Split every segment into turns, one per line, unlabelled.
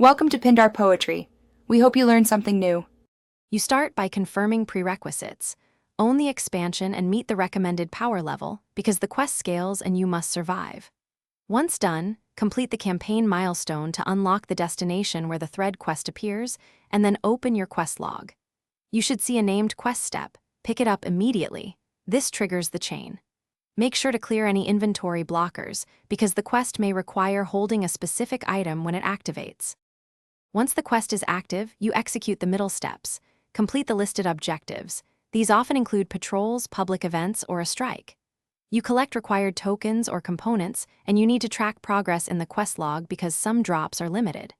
Welcome to Pindar Poetry. We hope you learned something new.
You start by confirming prerequisites. Own the expansion and meet the recommended power level because the quest scales and you must survive. Once done, complete the campaign milestone to unlock the destination where the thread quest appears, and then open your quest log. You should see a named quest step. Pick it up immediately. This triggers the chain. Make sure to clear any inventory blockers because the quest may require holding a specific item when it activates. Once the quest is active, you execute the middle steps. Complete the listed objectives. These often include patrols, public events, or a strike. You collect required tokens or components, and you need to track progress in the quest log because some drops are limited.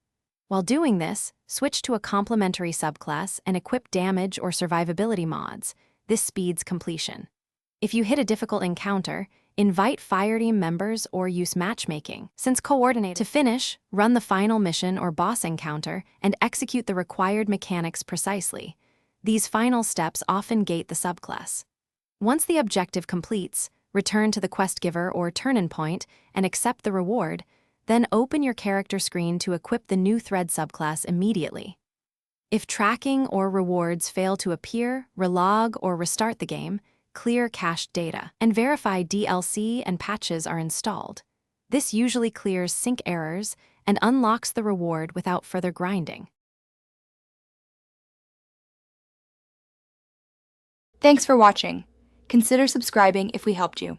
While doing this, switch to a complementary subclass and equip damage or survivability mods. This speeds completion. If you hit a difficult encounter, invite fireteam members or use matchmaking. Since coordinated, to finish, run the final mission or boss encounter and execute the required mechanics precisely. These final steps often gate the subclass. Once the objective completes, return to the quest giver or turn-in point and accept the reward, then open your character screen to equip the new thread subclass immediately. If tracking or rewards fail to appear, relog or restart the game, clear cached data, and verify DLC and patches are installed. This usually clears sync errors and unlocks the reward without further grinding.
Thanks for watching. Consider subscribing if we helped you.